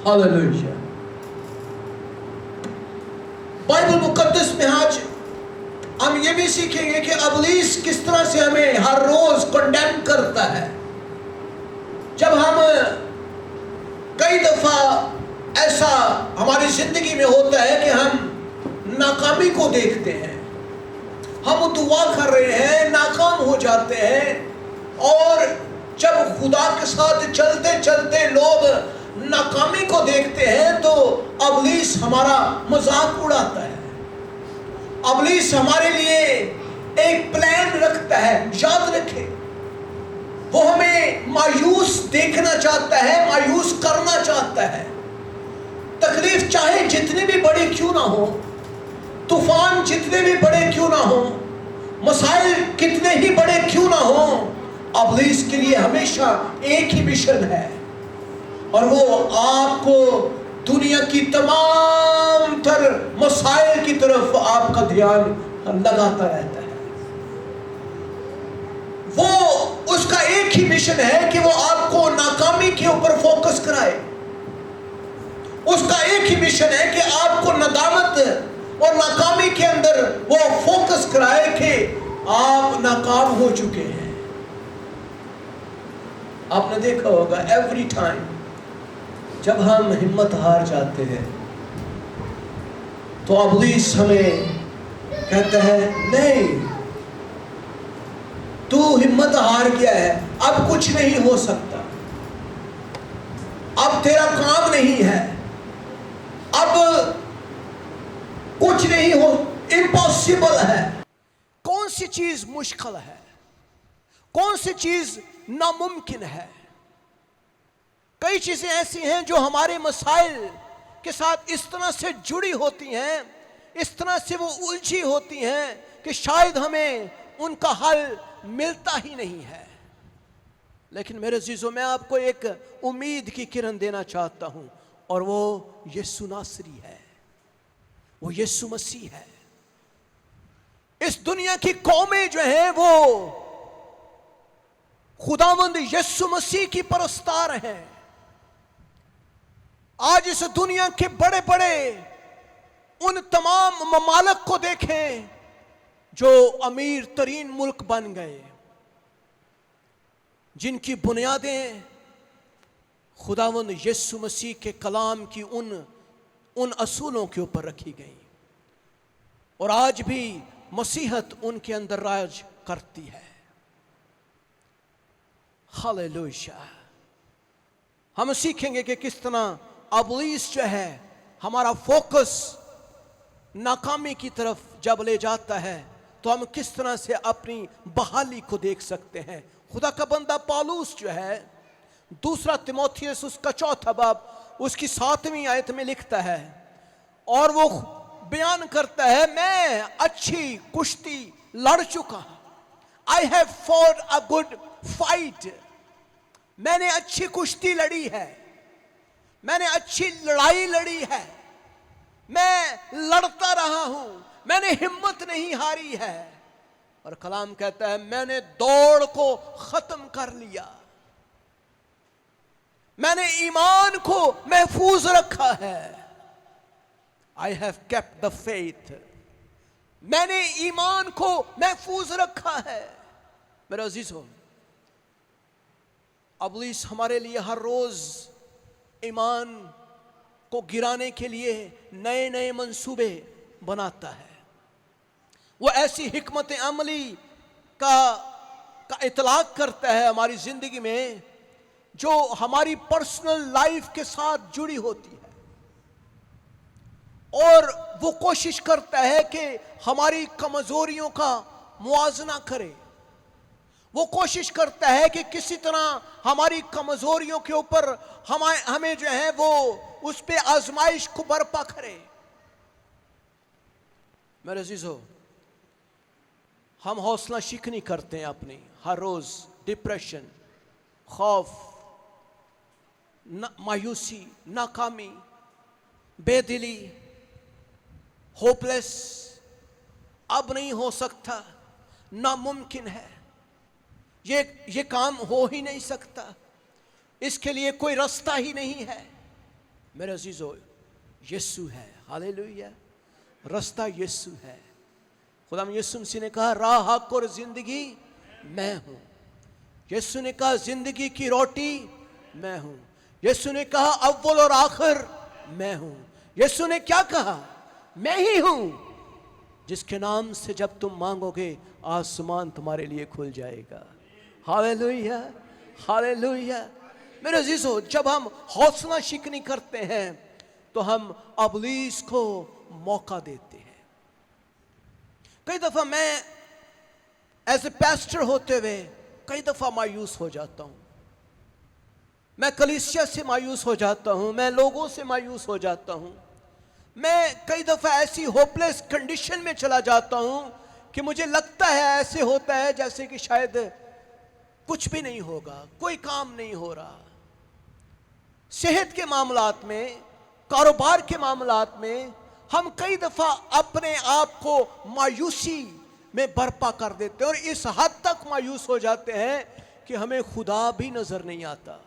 Hallelujah. Bible मुकद्दस में आज हम ये भी सीखेंगे कि इब्लीस किस तरह से हमें हर रोज कंडेम करता है। जब हम कई दफा ऐसा हमारी जिंदगी में होता है कि हम नाकामी को देखते हैं, हम दुआ कर रहे हैं, नाकाम हो जाते हैं, और जब खुदा के साथ चलते चलते लोग नाकामी को देखते हैं तो इब्लीस हमारा मजाक उड़ाता है। इब्लीस हमारे लिए एक प्लान रखता है। याद रखें, वो हमें मायूस देखना चाहता है, मायूस करना चाहता है। तकलीफ चाहे जितनी भी बड़ी क्यों ना हो, तूफान जितने भी बड़े क्यों ना हो, मसाइल कितने ही बड़े क्यों ना हो, इब्लीस के लिए हमेशा एक ही मिशन है, और वो आपको दुनिया की तमाम तर मसाइल की तरफ आपका ध्यान लगाता रहता है। वो उसका एक ही मिशन है कि वो आपको नाकामी के ऊपर फोकस कराए। उसका एक ही मिशन है कि आपको नदामत और नाकामी के अंदर वो फोकस कराए कि आप नाकाम हो चुके हैं। आपने देखा होगा एवरी टाइम जब हम हिम्मत हार जाते हैं तो इब्लीस हमें कहता है, नहीं, तू हिम्मत हार गया है, अब कुछ नहीं हो सकता, अब तेरा काम नहीं है, अब कुछ नहीं हो, इम्पॉसिबल है। कौन सी चीज मुश्किल है, कौन सी चीज नामुमकिन है? कई चीजें ऐसी हैं जो हमारे मसाइल के साथ इस तरह से जुड़ी होती हैं, इस तरह से वो उलझी होती हैं कि शायद हमें उनका हल मिलता ही नहीं है। लेकिन मेरे अजीजों, मैं आपको एक उम्मीद की किरण देना चाहता हूं, और वो यीशु नासरी है, वो यीशु मसीह है। इस दुनिया की कौमें जो हैं वो खुदावंद यीशु मसीह की परस्तार हैं। आज इस दुनिया के बड़े बड़े उन तमाम ममालक को देखें जो अमीर तरीन मुल्क बन गए, जिनकी बुनियादें खुदावंद यीशु मसीह के कलाम की उन असूलों के ऊपर रखी गई, और आज भी मसीहत उनके अंदर राज करती है। हालेलुया। हम सीखेंगे कि किस तरह इब्लीस जो है हमारा फोकस नाकामी की तरफ जब ले जाता है तो हम किस तरह से अपनी बहाली को देख सकते हैं। खुदा का बंदा पौलुस जो है, दूसरा तिमोथियस उसका 4 बाब उसकी 7वीं आयत में लिखता है, और वो बयान करता है, मैं अच्छी कुश्ती लड़ चुका हूं, I have fought a good fight. मैंने अच्छी कुश्ती लड़ी है, मैंने अच्छी लड़ाई लड़ी है, मैं लड़ता रहा हूं, मैंने हिम्मत नहीं हारी है। और कलाम कहता है, मैंने दौड़ को खत्म कर लिया, मैंने ईमान को महफूज रखा है। I have kept the faith, मैंने ईमान को महफूज रखा है। मेरे अजीजों, इब्लीस हमारे लिए हर रोज ईमान को गिराने के लिए नए नए मंसूबे बनाता है। वो ऐसी हिकमत अमली का इतलाक करता है हमारी जिंदगी में जो हमारी पर्सनल लाइफ के साथ जुड़ी होती है, और वो कोशिश करता है कि हमारी कमजोरियों का मुआवजा करे। वो कोशिश करता है कि किसी तरह हमारी कमजोरियों के ऊपर हमें जो है वो उस पे आजमाइश को बर्पा करे। मेरे अजीजों, हम हौसला शिकनी करते हैं अपनी हर रोज, डिप्रेशन, खौफ, मायूसी, नाकामी, बेदिली, होपलेस, अब नहीं हो सकता, नामुमकिन है, ये काम हो ही नहीं सकता, इसके लिए कोई रास्ता ही नहीं है। मेरे अजीजों, यीशु है, हालेलुया। रास्ता यीशु है। खुदा यीशु मसीह ने कहा राह, हक और जिंदगी मैं हूं। यीशु ने कहा जिंदगी की रोटी मैं हूं। यीशु ने कहा अव्वल और आखिर मैं हूं। यीशु ने क्या कहा? मैं ही हूं जिसके नाम से जब तुम मांगोगे आसमान तुम्हारे लिए खुल जाएगा। Hallelujah, hallelujah. मेरे अजीजों, जब हम हौसला शिकनी करते हैं तो हम इब्लीस को मौका देते हैं। कई दफा मैं एज ए पास्टर होते हुए कई दफा मायूस हो जाता हूं। मैं कलीसिया से मायूस हो जाता हूं, मैं लोगों से मायूस हो जाता हूं। मैं कई दफा ऐसी होपलेस कंडीशन में चला जाता हूं कि मुझे लगता है, ऐसे होता है जैसे कि शायद कुछ भी नहीं होगा, कोई काम नहीं हो रहा। सेहत के मामलात में, कारोबार के मामलात में हम कई दफा अपने आप को मायूसी में बर्पा कर देते हैं और इस हद तक मायूस हो जाते हैं कि हमें खुदा भी नजर नहीं आता।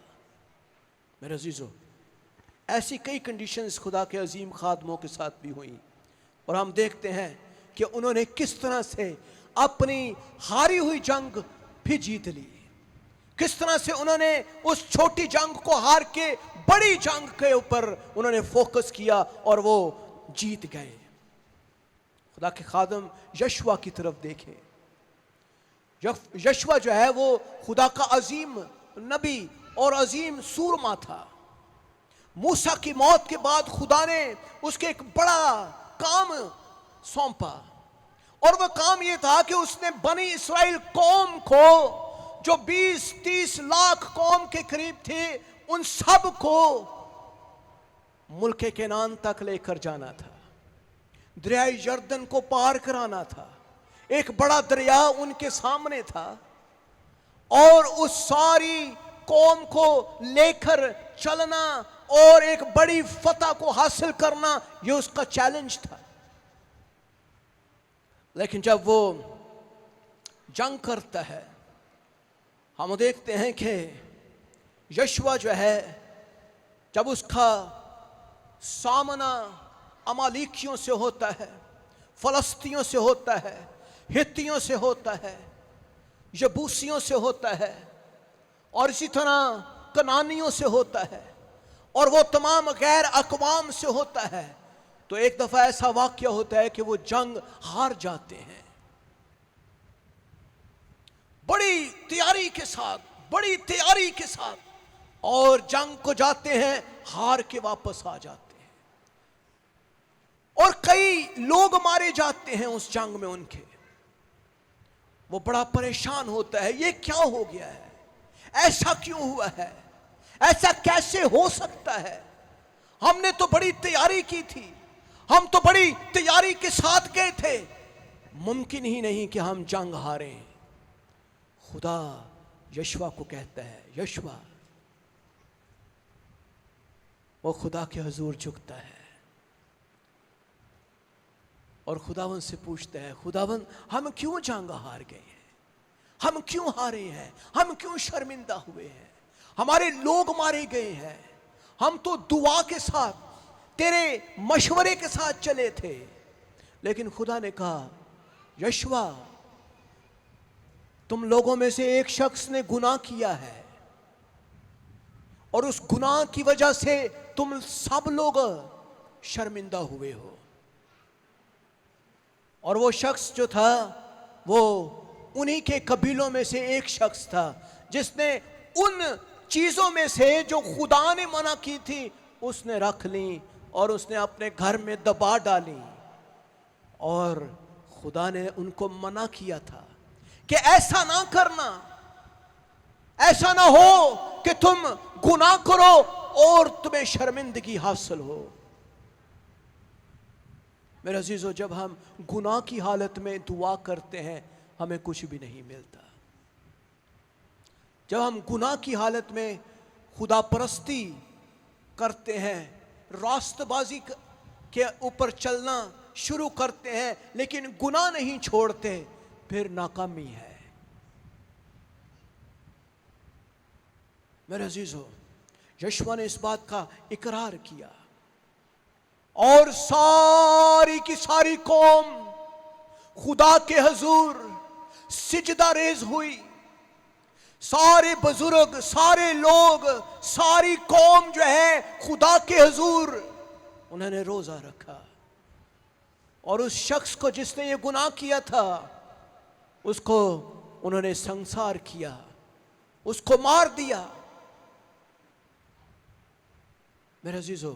मेरे अजीजों, ऐसी कई कंडीशंस खुदा के अजीम खादमों के साथ भी हुई और हम देखते हैं कि उन्होंने किस तरह से अपनी हारी हुई जंग भी जीत ली। किस तरह से उन्होंने उस छोटी जंग को हार के बड़ी जंग के ऊपर उन्होंने फोकस किया और वो जीत गए। खुदा के खादम यशवा की तरफ देखें। यशवा जो है वो खुदा का अजीम नबी और अजीम सूरमा था। मूसा की मौत के बाद खुदा ने उसके एक बड़ा काम सौंपा और वह काम यह था कि उसने बनी इस्राएल कौम को, जो 20-30 लाख कौम के करीब थे, उन सब को मुल्क केनान तक लेकर जाना था। दरियाई यर्दन को पार कराना था। एक बड़ा दरिया उनके सामने था और उस सारी कौम को लेकर चलना और एक बड़ी फतह को हासिल करना, यह उसका चैलेंज था। लेकिन जब वो जंग करता है, हम देखते हैं कि यशवा जो है, जब उसका सामना अमालिकियों से होता है, फलस्तियों से होता है, हित्तियों से होता है, यबूसियों से होता है और इसी तरह कनानियों से होता है और वो तमाम गैर अकवाम से होता है, तो एक दफा ऐसा वाक्य होता है कि वो जंग हार जाते हैं। बड़ी तैयारी के साथ, बड़ी तैयारी के साथ और जंग को जाते हैं, हार के वापस आ जाते हैं और कई लोग मारे जाते हैं उस जंग में उनके। वो बड़ा परेशान होता है, ये क्या हो गया है, ऐसा क्यों हुआ है, ऐसा कैसे हो सकता है। हमने तो बड़ी तैयारी की थी, हम तो बड़ी तैयारी के साथ गए थे, मुमकिन ही नहीं कि हम जंग हारें। खुदा यशवा को कहता है, यशवा, वो खुदा के हुजूर झुकता है और खुदावन से पूछता है, खुदावन हम क्यों जंग हार गए हैं, हम क्यों हारे हैं, हम क्यों शर्मिंदा हुए हैं, हमारे लोग मारे गए हैं, हम तो दुआ के साथ, तेरे मशवरे के साथ चले थे। लेकिन खुदा ने कहा, यशवा, तुम लोगों में से एक शख्स ने गुनाह किया है और उस गुनाह की वजह से तुम सब लोग शर्मिंदा हुए हो। और वो शख्स जो था वो उन्हीं के कबीलों में से एक शख्स था जिसने उन चीजों में से जो खुदा ने मना की थी उसने रख ली और उसने अपने घर में दबा डाली। और खुदा ने उनको मना किया था कि ऐसा ना करना, ऐसा ना हो कि तुम गुनाह करो और तुम्हें शर्मिंदगी हासिल हो। मेरे अजीजों, जब हम गुनाह की हालत में दुआ करते हैं हमें कुछ भी नहीं मिलता। जब हम गुनाह की हालत में खुदा परस्ती करते हैं, रास्तबाजी के ऊपर चलना शुरू करते हैं लेकिन गुनाह नहीं छोड़ते, फिर नाकामी है। मेरे अजीजों, यशुआ ने इस बात का इकरार किया और सारी की सारी कौम खुदा के हुजूर सिजदा रेज हुई। सारे बुजुर्ग, सारे लोग, सारी कौम जो है खुदा के हुजूर उन्होंने रोजा रखा। और उस शख्स को जिसने ये गुनाह किया था उसको उन्होंने संसार किया, उसको मार दिया। मेरे अजीजों,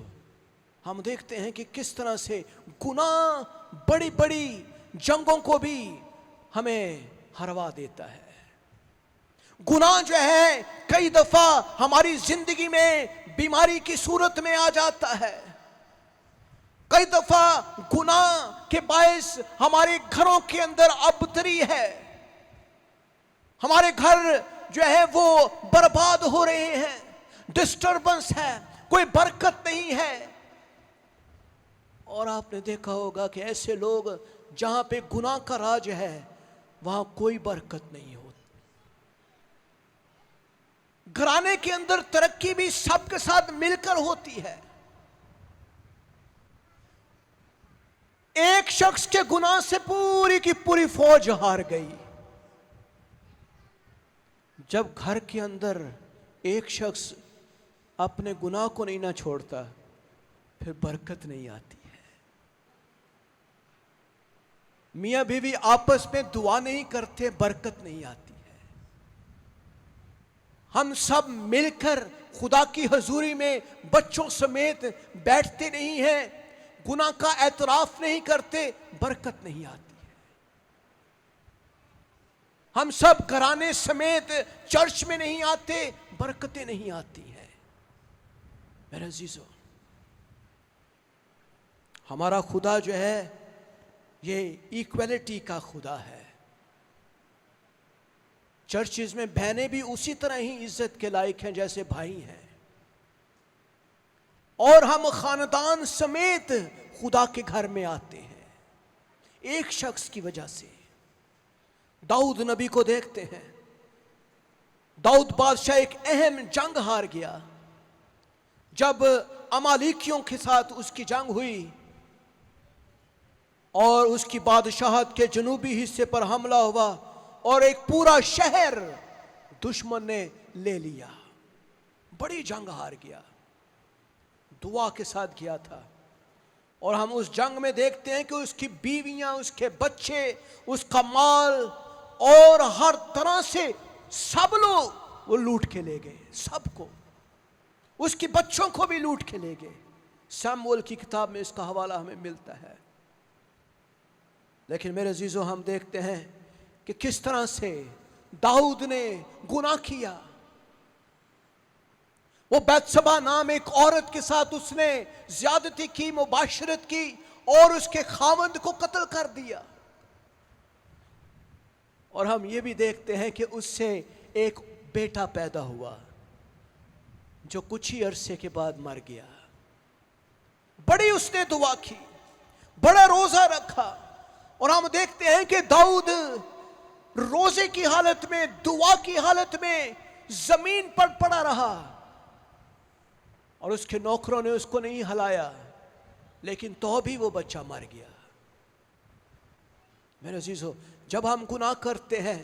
हम देखते हैं कि किस तरह से गुनाह बड़ी बड़ी जंगों को भी हमें हरवा देता है। गुनाह जो है कई दफा हमारी जिंदगी में बीमारी की सूरत में आ जाता है। कई दफा गुनाह के बायस हमारे घरों के अंदर अबतरी है, हमारे घर जो है वो बर्बाद हो रहे हैं, डिस्टर्बेंस है, कोई बरकत नहीं है। और आपने देखा होगा कि ऐसे लोग जहां पे गुनाह का राज है वहां कोई बरकत नहीं होती। घराने के अंदर तरक्की भी सबके साथ मिलकर होती है। एक शख्स के गुनाह से पूरी की पूरी फौज हार गई। जब घर के अंदर एक शख्स अपने गुनाह को नहीं ना छोड़ता फिर बरकत नहीं आती है। मियां बीवी आपस में दुआ नहीं करते, बरकत नहीं आती है। हम सब मिलकर खुदा की हजूरी में बच्चों समेत बैठते नहीं हैं, गुनाह का एतराफ नहीं करते, बरकत नहीं आती है। हम सब घराने समेत चर्च में नहीं आते, बरकतें नहीं आती हैं। मेरे अजीजों, हमारा खुदा जो है ये इक्वलिटी का खुदा है। चर्चिज में बहनें भी उसी तरह ही इज्जत के लायक हैं जैसे भाई हैं। और हम खानदान समेत खुदा के घर में आते हैं एक शख्स की वजह से। दाऊद नबी को देखते हैं, दाऊद बादशाह एक अहम जंग हार गया। जब अमालिकियों के साथ उसकी जंग हुई और उसकी बादशाहत के जनूबी हिस्से पर हमला हुआ और एक पूरा शहर दुश्मन ने ले लिया, बड़ी जंग हार गया, दुआ के साथ गया था। और हम उस जंग में देखते हैं कि उसकी बीवियां, उसके बच्चे, उसका माल और हर तरह से सब लोग वो लूट के ले गए, सबको, उसके बच्चों को भी लूट के ले गए। शमूएल की किताब में इसका हवाला हमें मिलता है। लेकिन मेरे अजीजों, हम देखते हैं कि किस तरह से दाऊद ने गुनाह किया। वो बैतशबा नाम एक औरत के साथ उसने ज्यादती की, मुबाशरत की और उसके खावंद को कत्ल कर दिया। और हम ये भी देखते हैं कि उससे एक बेटा पैदा हुआ जो कुछ ही अरसे के बाद मर गया। बड़ी उसने दुआ की, बड़ा रोजा रखा। और हम देखते हैं कि दाऊद रोजे की हालत में, दुआ की हालत में जमीन पर पड़ा रहा और उसके नौकरों ने उसको नहीं हिलाया, लेकिन तो भी वो बच्चा मर गया। मेरे अजीजों, जब हम गुनाह करते हैं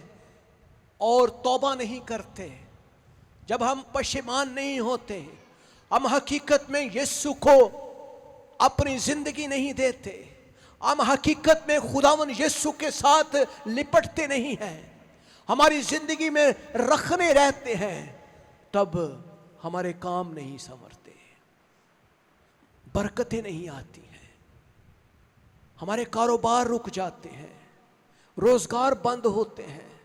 और तौबा नहीं करते, जब हम पशेमान नहीं होते, हम हकीकत में यीशु को अपनी जिंदगी नहीं देते, हम हकीकत में खुदावन यीशु के साथ लिपटते नहीं हैं, हमारी जिंदगी में रखने रहते हैं, तब हमारे काम नहीं संवरते, बरकतें नहीं आती हैं, हमारे कारोबार रुक जाते हैं, रोजगार बंद होते हैं,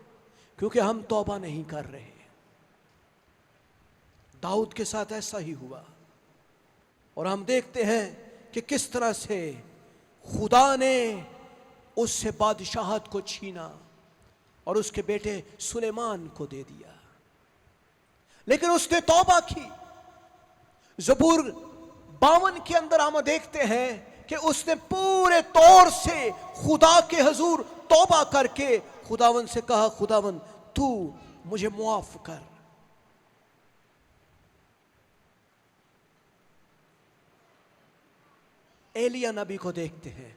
क्योंकि हम तौबा नहीं कर रहे। दाऊद के साथ ऐसा ही हुआ। और हम देखते हैं कि किस तरह से खुदा ने उससे बादशाहत को छीना और उसके बेटे सुलेमान को दे दिया। लेकिन उसने तौबा की। ज़बूर 52 के अंदर हम देखते हैं कि उसने पूरे तौर से खुदा के हुजूर तौबा करके खुदावन से कहा, खुदावन तू मुझे मुआफ कर। एलिया नबी को देखते हैं,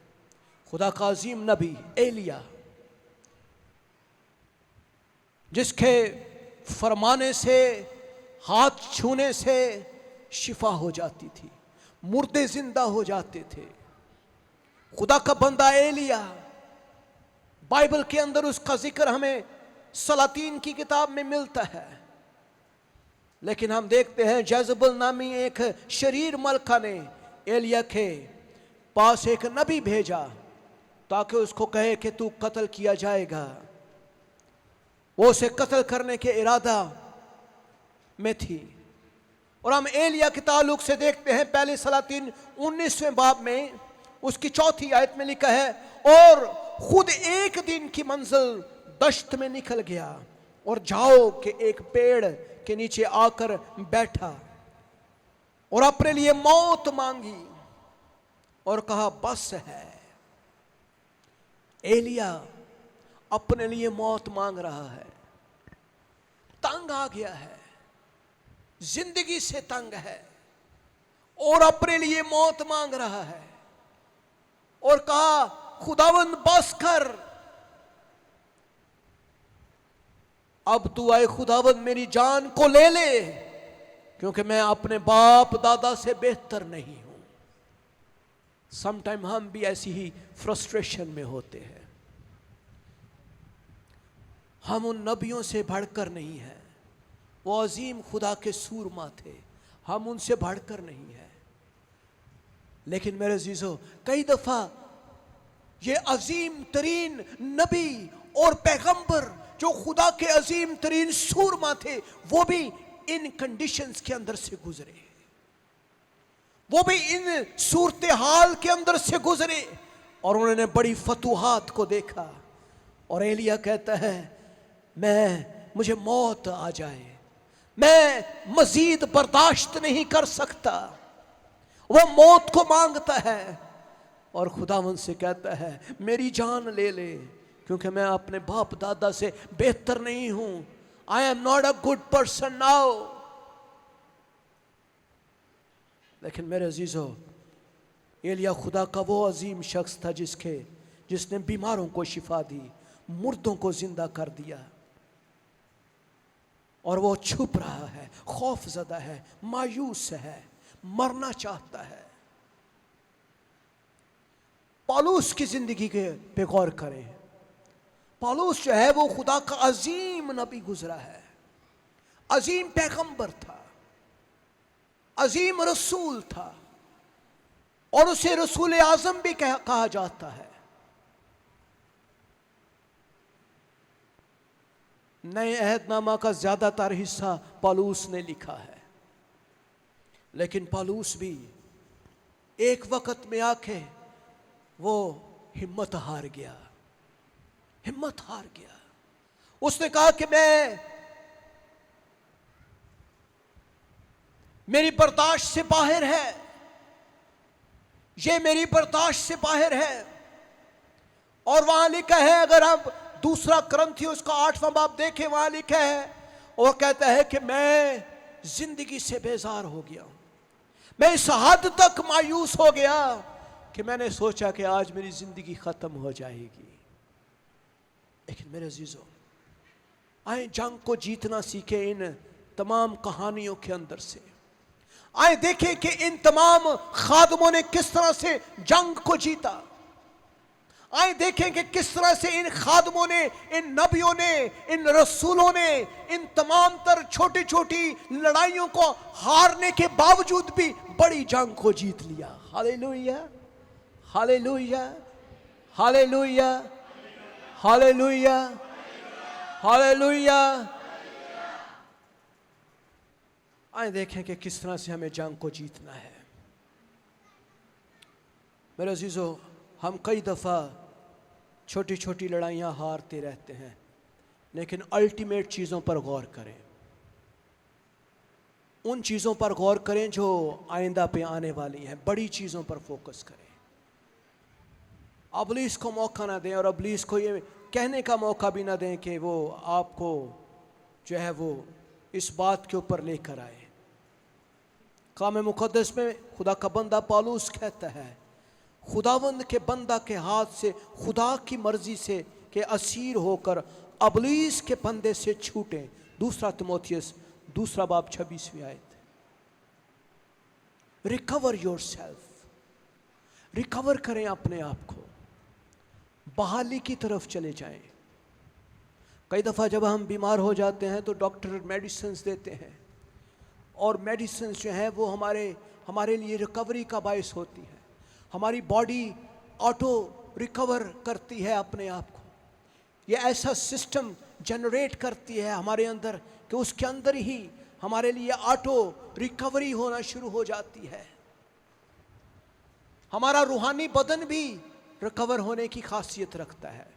खुदा का अजीम नबी एलिया, जिसके फरमाने से, हाथ छूने से शिफा हो जाती थी, मुर्दे जिंदा हो जाते थे। खुदा का बंदा एलिया, बाइबल के अंदर उसका जिक्र हमें सलातीन की किताब में मिलता है। लेकिन हम देखते हैं जज़बुल नामी एक शरीर मलका ने एलिया के पास एक नबी भेजा ताकि उसको कहे कि तू कत्ल किया जाएगा। वो उसे कत्ल करने के इरादा में थी। और हम एलिया के ताल्लुक से देखते हैं पहले सलातीन 19वें बाब में उसकी 4थी आयत में लिखा है, और खुद एक दिन की मंजिल दश्त में निकल गया और झाओ के एक पेड़ के नीचे आकर बैठा और अपने लिए मौत मांगी और कहा बस है। एलिया अपने लिए मौत मांग रहा है, तंग आ गया है, जिंदगी से तंग है और अपने लिए मौत मांग रहा है और कहा खुदावंद बस कर, अब तू आए खुदावंद मेरी जान को ले ले, क्योंकि मैं अपने बाप दादा से बेहतर नहीं हूं। समटाइम हम भी ऐसी ही फ्रस्ट्रेशन में होते हैं। हम उन नबियों से बढ़कर नहीं हैं, वो अजीम खुदा के सूरमा थे, हम उनसे बढ़कर नहीं है। लेकिन मेरे अजीजों, कई दफा ये अजीम तरीन नबी और पैगंबर जो खुदा के अजीम तरीन सूरमा थे, वो भी इन कंडीशंस के अंदर से गुजरे, वो भी इन सूरत हाल के अंदर से गुजरे और उन्होंने बड़ी फतूहात को देखा। और एलिया कहता है मुझे मौत आ जाए, मैं मजीद बर्दाश्त नहीं कर सकता। वह मौत को मांगता है और खुदावंद से कहता है मेरी जान ले ले, क्योंकि मैं अपने बाप दादा से बेहतर नहीं हूं। I am not a good person now. लेकिन मेरे अजीजों, एलिया खुदा का वो अजीम शख्स था जिसने बीमारों को शिफा दी, मुर्दों को जिंदा कर दिया। और वो छुप रहा है, खौफजदा है, मायूस है, मरना चाहता है। पौलुस की जिंदगी के पे गौर करें। पौलुस जो है वो खुदा का अजीम नबी गुजरा है, अजीम पैगंबर था, अजीम रसूल था और उसे रसूल आजम भी कहा जाता है। नए अहदनामा का ज्यादातर हिस्सा पौलुस ने लिखा है, लेकिन पौलुस भी एक वक्त में आके वो हिम्मत हार गया। उसने कहा कि मेरी बर्दाश्त से बाहर है, ये मेरी बर्दाश्त से बाहर है। और वहां लिखा है, अगर आप दूसरा कुरिन्थियों का 8वां बाब देखें, वहां लिखा है और कहता है कि मैं जिंदगी से बेजार हो गया हूं, मैं इस हद तक मायूस हो गया कि मैंने सोचा कि आज मेरी जिंदगी खत्म हो जाएगी। लेकिन मेरे अजीजों, आए जंग को जीतना सीखे इन तमाम कहानियों के अंदर से। आए देखें कि इन तमाम खादमों ने किस तरह से जंग को जीता। आए देखें कि किस तरह से इन खादमों ने, इन नबियों ने, इन रसूलों ने इन तमाम तर छोटी छोटी लड़ाइयों को हारने के बावजूद भी बड़ी जंग को जीत लिया। Hallelujah, hallelujah, hallelujah, hallelujah, hallelujah. आए देखें कि किस तरह से हमें जंग को जीतना है। मेरे अजीजों, हम कई दफ़ा छोटी छोटी लड़ाइयाँ हारते रहते हैं, लेकिन अल्टीमेट चीज़ों पर गौर करें। उन चीज़ों पर गौर करें जो आइंदा पे आने वाली हैं, बड़ी चीज़ों पर फोकस करें। इब्लीस को मौका ना दें और इब्लीस को ये कहने का मौका भी ना दें कि वो आपको जो है वो इस बात के ऊपर लेकर आए। काम मुक़द्दस में खुदा का बंदा पौलुस कहता है खुदावंद के बंदा के हाथ से, खुदा की मर्जी से के असीर होकर अबलीस के बंदे से छूटें। दूसरा तिमोथियस 2 बाब 26वीं आयत। रिकवर योर सेल्फ, रिकवर करें अपने आप को, बहाली की तरफ चले जाएं। कई दफ़ा जब हम बीमार हो जाते हैं तो डॉक्टर मेडिसिन देते हैं, और मेडिसिन जो है वो हमारे लिए रिकवरी का बायस होती है। हमारी बॉडी ऑटो रिकवर करती है अपने आप को। ये ऐसा सिस्टम जनरेट करती है हमारे अंदर कि उसके अंदर ही हमारे लिए ऑटो रिकवरी होना शुरू हो जाती है। हमारा रूहानी बदन भी रिकवर होने की खासियत रखता है।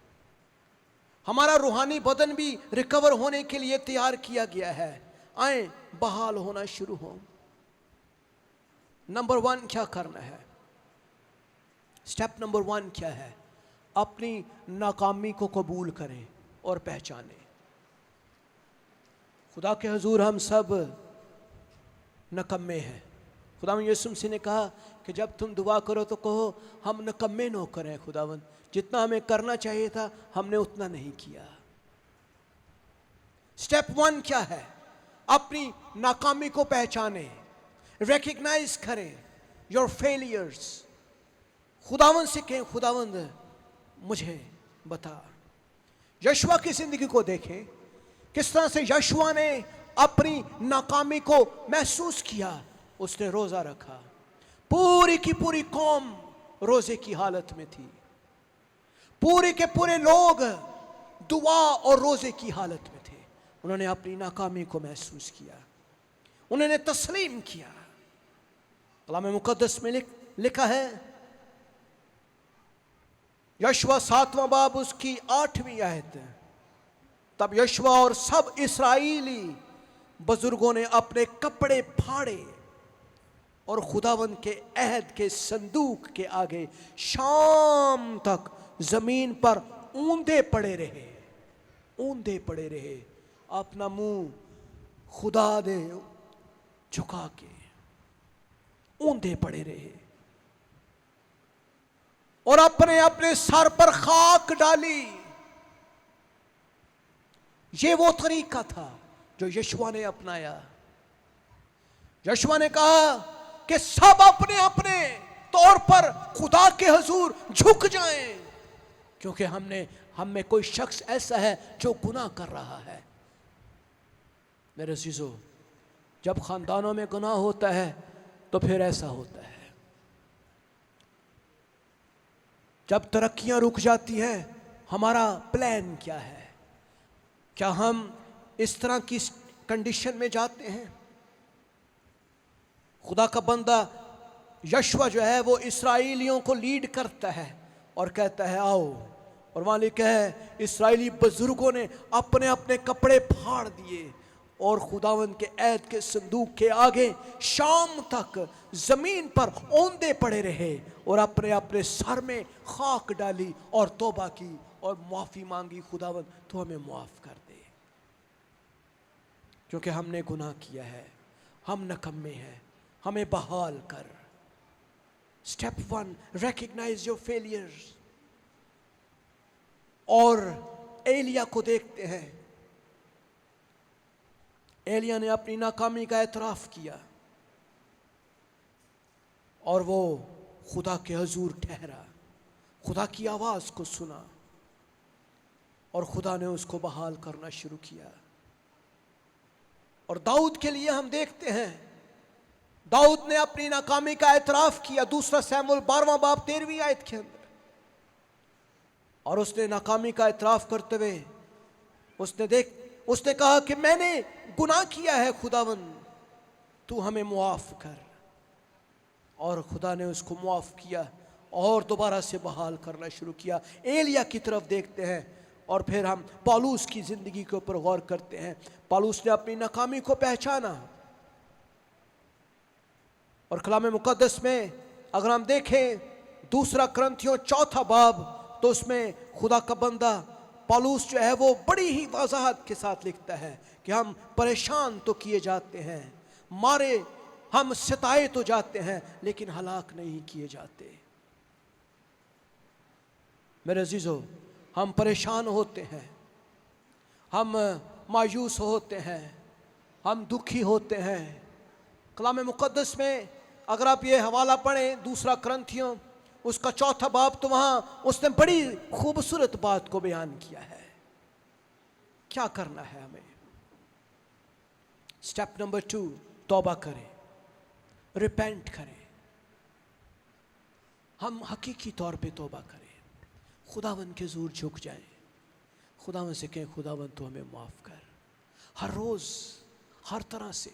हमारा रूहानी बदन भी रिकवर होने के लिए तैयार किया गया है। आए बहाल होना शुरू हो। नंबर 1 क्या करना है? स्टेप नंबर 1 क्या है? अपनी नाकामी को कबूल करें और पहचानें। खुदा के हुजूर हम सब नकम्मे हैं। खुदावंद यीशु मसीह ने कहा कि जब तुम दुआ करो तो कहो हम नकम्मे नौकर हैं खुदावंद, जितना हमें करना चाहिए था हमने उतना नहीं किया। स्टेप 1 क्या है? अपनी नाकामी को पहचानें, रिकग्नाइज करें योर फेलियर्स। खुदावंद से कहें खुदावंद मुझे बता। यशुआ की जिंदगी को देखें, किस तरह से यशुआ ने अपनी नाकामी को महसूस किया। उसने रोजा रखा, पूरी की पूरी कौम रोजे की हालत में थी, पूरे के पूरे लोग दुआ और रोजे की हालत में थे। उन्होंने अपनी नाकामी को महसूस किया, उन्होंने तस्लीम किया। कलाम मुकद्दस में लिखा है, यशुआ 7वां बाब उसकी 8वीं आयत, तब यशुआ और सब इस्राएली बुजुर्गों ने अपने कपड़े फाड़े और खुदावंद के अहद के संदूक के आगे शाम तक जमीन पर ऊंधे पड़े रहे, ऊंधे पड़े रहे, अपना मुंह खुदा दे झुका के ऊंधे पड़े रहे और अपने अपने सर पर खाक डाली। ये वो तरीका था जो यशुआ ने अपनाया। यशुआ ने कहा कि सब अपने अपने तौर पर खुदा के हुजूर झुक जाएं, क्योंकि हम में कोई शख्स ऐसा है जो गुनाह कर रहा है। मेरे अजीजों, जब खानदानों में गुनाह होता है तो फिर ऐसा होता है। जब तरक्कियां रुक जाती हैं, हमारा प्लान क्या है? क्या हम इस तरह की कंडीशन में जाते हैं? खुदा का बंदा यशुआ जो है वो इस्राएलियों को लीड करता है और कहता है आओ, और वहां लिखा है इस्राएली बुजुर्गों ने अपने अपने कपड़े फाड़ दिए और खुदावंद के ऐद के संदूक के आगे शाम तक जमीन पर औंधे पड़े रहे और अपने अपने सर में खाक डाली और तौबा की और माफी मांगी, खुदावंद तो हमें माफ कर दे, क्योंकि हमने गुनाह किया है, हम नकम्मे हैं, हमें बहाल कर। Step 1, recognize your failures. और एलिया को देखते हैं, एलिया ने अपनी नाकामी का एतराफ किया और वो खुदा के हुजूर ठहरा, खुदा की आवाज को सुना और खुदा ने उसको बहाल करना शुरू किया। और दाऊद के लिए हम देखते हैं, दाऊद ने अपनी नाकामी का एतराफ किया 2 शमूएल 12वां बाब 13वीं आयत के अंदर, और उसने नाकामी का एतराफ करते हुए उसने कहा कि मैंने गुनाह किया है, खुदावंद तू हमें मुआफ कर। और खुदा ने उसको मुआफ किया और दोबारा से बहाल करना शुरू किया। एलिया की तरफ देखते हैं और फिर हम पौलुस की जिंदगी के ऊपर गौर करते हैं। पौलुस ने अपनी नाकामी को पहचाना और कलाम मुकद्दस में अगर हम देखें 2 कुरिन्थियों 4 बाब, तो उसमें खुदा का बंदा पौलुस जो है वो बड़ी ही वजाहत के साथ लिखता है कि हम परेशान तो किए जाते हैं, मारे हम सताए तो जाते हैं, लेकिन हलाक नहीं किए जाते। मेरे अजीजों, हम परेशान होते हैं, हम मायूस होते हैं, हम दुखी होते हैं। कलाम मुक़द्दस में अगर आप ये हवाला पढ़ें, दूसरा करंथियों उसका 4था बाब, तो वहाँ उसने बड़ी खूबसूरत बात को बयान किया है। क्या करना है हमें? स्टेप नंबर 2, तौबा करें, रिपेंट करें। हम हकीकी तौर पे तौबा करें, खुदावन के ज़ूर झुक जाएं, खुदावन से कहें खुदावन तो हमें माफ़ कर। हर रोज़ हर तरह से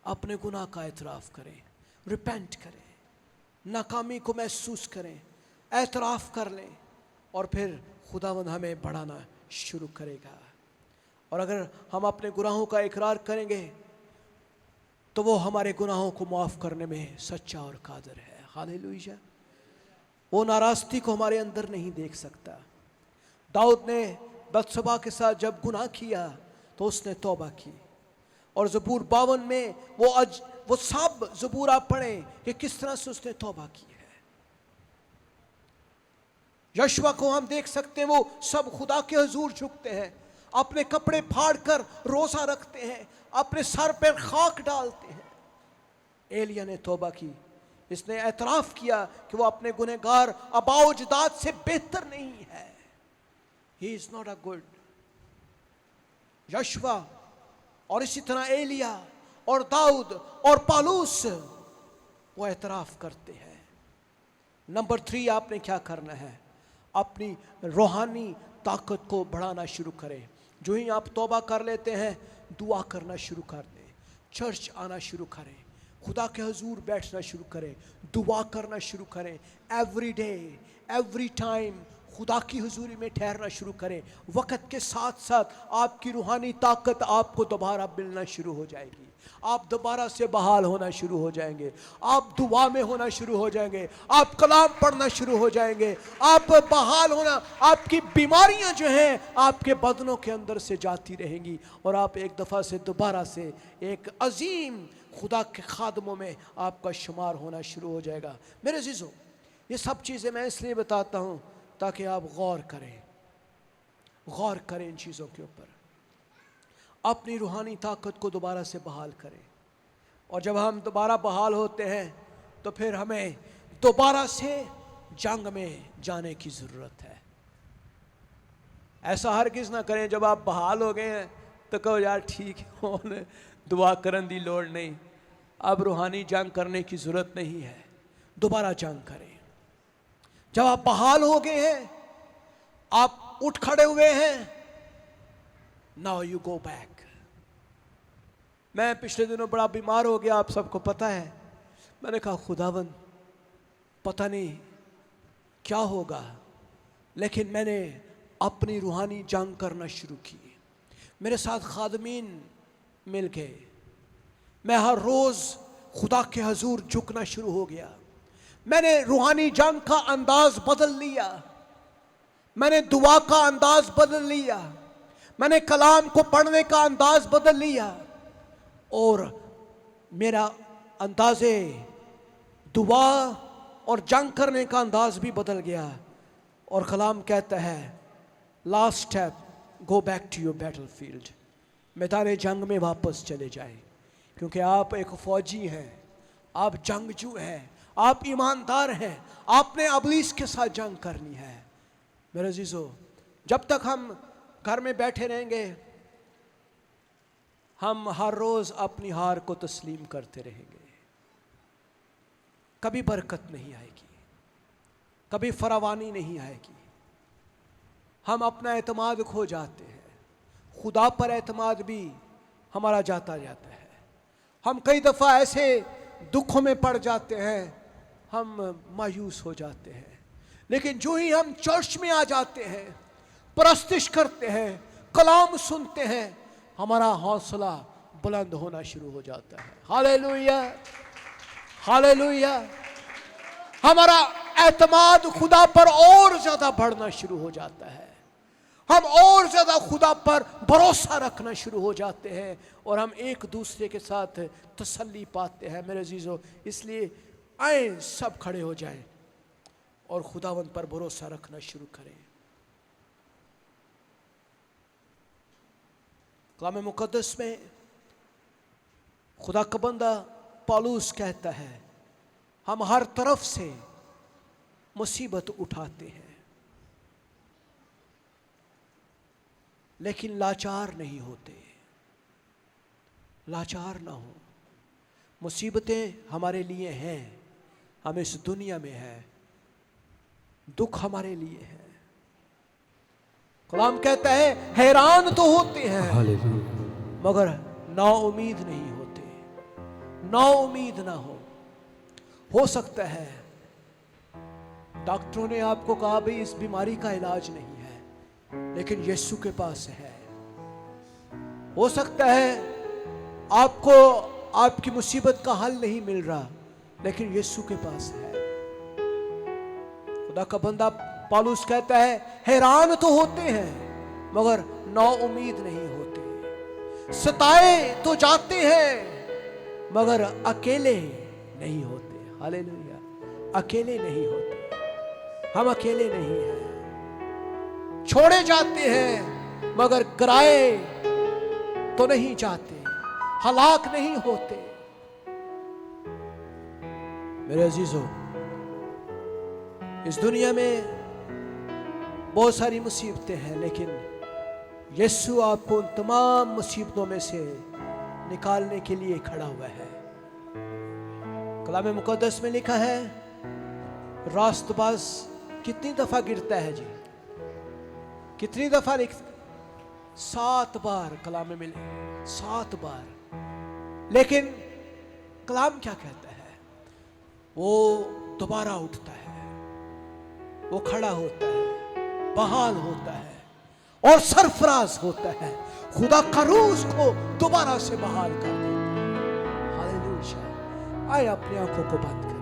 अपने गुनाह का एतराफ़ करें, रिपेंट करें, नाकामी को महसूस करें, एतराफ़ कर लें, और फिर खुदावन हमें बढ़ाना शुरू करेगा। और अगर हम अपने गुनाहों का इकरार करेंगे तो वो हमारे गुनाहों को माफ़ करने में सच्चा और कादिर है। हालेलुया। वो नाराज़गी को हमारे अंदर नहीं देख सकता। दाऊद ने बत्शबा के साथ जब गुनाह किया तो उसने तौबा की, और ज़बूर 52 में वो सब ज़बूर आप पढ़ें कि किस तरह से उसने तौबा की है। यशवा को हम देख सकते हैं, वो सब खुदा के हुजूर झुकते हैं, अपने कपड़े फाड़ कर रोज़ा रखते हैं, अपने सर पर खाक डालते हैं। एलिया ने तौबा की, इसने एतराफ़ किया कि वो अपने गुनहगार आबाओ-अजदाद से बेहतर नहीं है। He is not a good. यशवा और इसी तरह एलिया और दाऊद और पालूस वो एतराफ़ करते हैं। नंबर 3, आपने क्या करना है? अपनी रूहानी ताकत को बढ़ाना शुरू करें। जो ही आप तौबा कर लेते हैं, दुआ करना शुरू कर दें, चर्च आना शुरू करें, खुदा के हुजूर बैठना शुरू करें, दुआ करना शुरू करें, एवरी डे एवरी टाइम खुदा की हुजूरी में ठहरना शुरू करें। वक़्त के साथ साथ आपकी रूहानी ताकत आपको दोबारा मिलना शुरू हो जाएगी, आप दोबारा से बहाल होना शुरू हो जाएंगे, आप दुआ में होना शुरू हो जाएंगे, आप कलाम पढ़ना शुरू हो जाएंगे, आप बहाल होना, आपकी बीमारियां जो हैं आपके बदनों के अंदर से जाती रहेंगी, और आप एक दफ़ा से दोबारा से एक अजीम खुदा के खादमों में आपका शुमार होना शुरू हो जाएगा। मेरे अज़ीज़ों, ये सब चीज़ें मैं इसलिए बताता हूँ ताकि आप गौर करें इन चीज़ों के ऊपर, अपनी रूहानी ताकत को दोबारा से बहाल करें। और जब हम दोबारा बहाल होते हैं तो फिर हमें दोबारा से जंग में जाने की ज़रूरत है। ऐसा हरगिज़ ना करें जब आप बहाल हो गए हैं तो कहो यार ठीक है, उन्हें दुआ करने की लोड़ नहीं, अब रूहानी जंग करने की ज़रूरत नहीं है। दोबारा जंग करें। जब आप बहाल हो गए हैं, आप उठ खड़े हुए हैं, नाउ यू गो बैक। मैं पिछले दिनों बड़ा बीमार हो गया, आप सबको पता है। मैंने कहा खुदावन पता नहीं क्या होगा, लेकिन मैंने अपनी रूहानी जंग करना शुरू की। मेरे साथ खादमीन मिल गए, मैं हर रोज़ खुदा के हजूर झुकना शुरू हो गया। मैंने रूहानी जंग का अंदाज बदल लिया, मैंने दुआ का अंदाज बदल लिया, मैंने कलाम को पढ़ने का अंदाज बदल लिया, और मेरा अंदाज़े दुआ और जंग करने का अंदाज भी बदल गया। और कलाम कहता है last step, go back to your battle field, मैदान जंग में वापस चले जाएं, क्योंकि आप एक फ़ौजी हैं, आप जंगजू हैं, आप ईमानदार हैं, आपने अबलीस के साथ जंग करनी है। मेरे अज़ीज़ों, जब तक हम घर में बैठे रहेंगे, हम हर रोज़ अपनी हार को तस्लीम करते रहेंगे, कभी बरकत नहीं आएगी, कभी फरावानी नहीं आएगी। हम अपना एतमाद खो जाते हैं, खुदा पर एतमाद भी हमारा जाता जाता है। हम कई दफ़ा ऐसे दुखों में पड़ जाते हैं, हम मायूस हो जाते हैं, लेकिन जो ही हम चर्च में आ जाते हैं, परस्तिश करते हैं, कलाम सुनते हैं, हमारा हौसला बुलंद होना शुरू हो जाता है। Hallelujah, hallelujah. हमारा एतमाद खुदा पर और ज़्यादा बढ़ना शुरू हो जाता है, हम और ज़्यादा खुदा पर भरोसा रखना शुरू हो जाते हैं, और हम एक दूसरे के साथ तसल्ली पाते हैं। मेरे अज़ीज़ों, इसलिए आए सब खड़े हो जाएं और खुदावंद पर भरोसा रखना शुरू करें। कलाम मुकद्दस में खुदा का बंदा पौलुस कहता है, हम हर तरफ से मुसीबत उठाते हैं लेकिन लाचार नहीं होते। लाचार ना हो, मुसीबतें हमारे लिए हैं, हम इस दुनिया में हैं, दुख हमारे लिए है। कलाम कहता है हैरान तो होते हैं मगर नाउमीद नहीं होते। नाउमीद ना हो सकता है डॉक्टरों ने आपको कहा भाई इस बीमारी का इलाज नहीं है, लेकिन यीशु के पास है। हो सकता है आपको आपकी मुसीबत का हल नहीं मिल रहा, लेकिन यीशु के पास है। खुदा का बंदा पौलुस कहता है हैरान तो होते हैं मगर नाउमीद नहीं होते। सताए तो जाते हैं मगर अकेले नहीं होते। हालेलुया, अकेले नहीं होते, हम अकेले नहीं हैं। छोड़े जाते हैं मगर गिराए तो नहीं जाते, हलाक नहीं होते। मेरे अजीजों, इस दुनिया में बहुत सारी मुसीबतें हैं, लेकिन यीशु आपको उन तमाम मुसीबतों में से निकालने के लिए खड़ा हुआ है। कलाम मुकद्दस में लिखा है रास्तबाज कितनी दफा गिरता है जी? कितनी दफा लिखता? 7 बार कलाम में मिले, 7 बार। लेकिन कलाम क्या कहता है? वो दोबारा उठता है, वो खड़ा होता है, बहाल होता है और सरफराज होता है। खुदा का रूह उसको दोबारा से बहाल कर देता है। हालेलुया। आए अपनी आंखों को बंद कर।